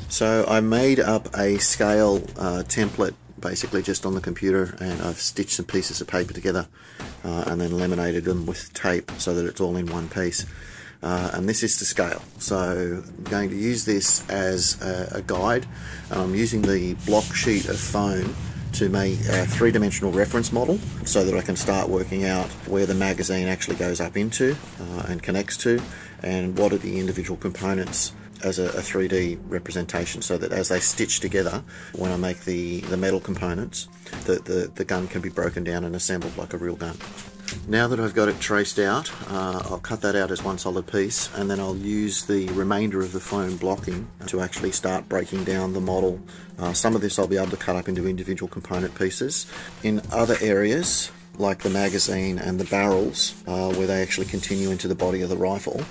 So I made up a scale template basically just on the computer, and I've stitched some pieces of paper together and then laminated them with tape so that it's all in one piece. And this is to scale, so I'm going to use this as a guide. I'm using the block sheet of foam to make a three-dimensional reference model so that I can start working out where the magazine actually goes up into and connects to, and what are the individual components as a 3D representation, so that as they stitch together, when I make the metal components, the gun can be broken down and assembled like a real gun. Now that I've got it traced out, I'll cut that out as one solid piece, and then I'll use the remainder of the foam blocking to actually start breaking down the model. Some of this I'll be able to cut up into individual component pieces. In other areas, like the magazine and the barrels, where they actually continue into the body of the rifle,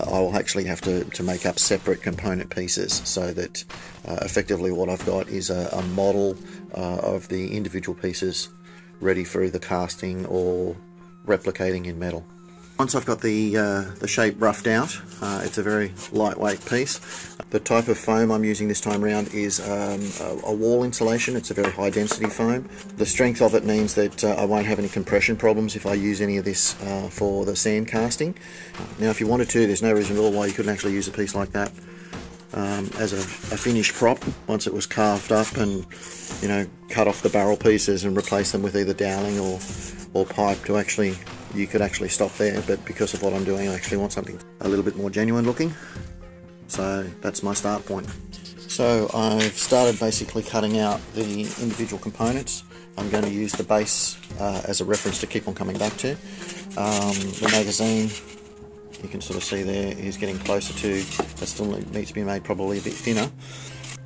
I will actually have to make up separate component pieces, so that effectively what I've got is a model of the individual pieces ready for either casting or replicating in metal. Once I've got the shape roughed out, it's a very lightweight piece. The type of foam I'm using this time around is a wall insulation. It's a very high density foam. The strength of it means that I won't have any compression problems if I use any of this for the sand casting. Now if you wanted to, there's no reason at all why you couldn't actually use a piece like that as a finished prop once it was carved up, and cut off the barrel pieces and replace them with either doweling or pipe to actually, you could actually stop there. But because of what I'm doing, I actually want something a little bit more genuine looking, so that's my start point. So I've started basically cutting out the individual components. I'm going to use the base as a reference to keep on coming back to. The magazine, you can sort of see there, is getting closer to, that still needs to be made probably a bit thinner.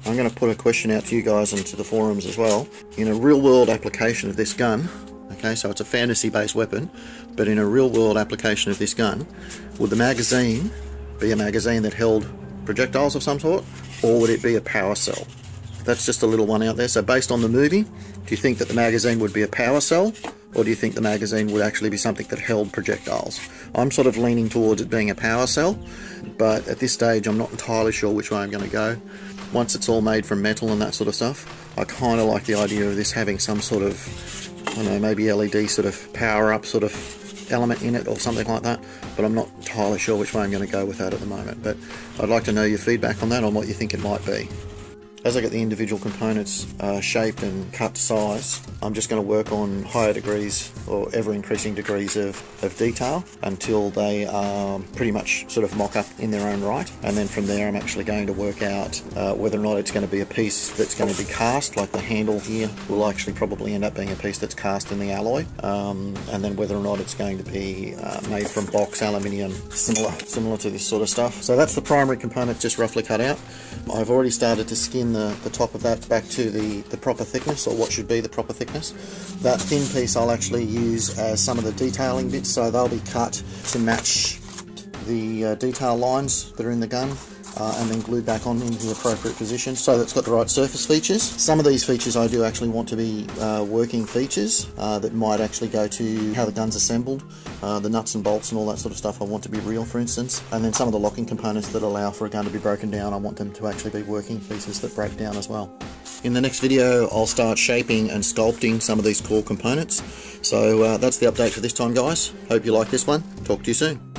I'm going to put a question out to you guys and to the forums as well. In a real world application of this gun, okay, so it's a fantasy based weapon, but in a real world application of this gun, would the magazine be a magazine that held projectiles of some sort, or would it be a power cell? That's just a little one out there. So based on the movie, do you think that the magazine would be a power cell, or do you think the magazine would actually be something that held projectiles? I'm sort of leaning towards it being a power cell, but at this stage I'm not entirely sure which way I'm going to go. Once it's all made from metal and that sort of stuff, I kind of like the idea of this having some sort of, I don't know, maybe LED sort of power up sort of element in it or something like that, but I'm not entirely sure which way I'm going to go with that at the moment. But I'd like to know your feedback on that, on what you think it might be. As I get the individual components shaped and cut to size, I'm just going to work on higher degrees or ever increasing degrees of detail until they are pretty much sort of mock up in their own right, and then from there I'm actually going to work out whether or not it's going to be a piece that's going to be cast, like the handle here will actually probably end up being a piece that's cast in the alloy, and then whether or not it's going to be made from box aluminium, similar to this sort of stuff. So that's the primary component just roughly cut out. I've already started to skin the top of that back to the proper thickness, or what should be the proper thickness. That thin piece I'll actually use as some of the detailing bits, so they'll be cut to match the detail lines that are in the gun, and then glued back on into the appropriate position so that it's got the right surface features. Some of these features I do actually want to be working features that might actually go to how the gun's assembled. The nuts and bolts and all that sort of stuff I want to be real, for instance, and then some of the locking components that allow for a gun to be broken down, I want them to actually be working pieces that break down as well. In the next video I'll start shaping and sculpting some of these core components. So that's the update for this time, guys. Hope you like this one. Talk to you soon.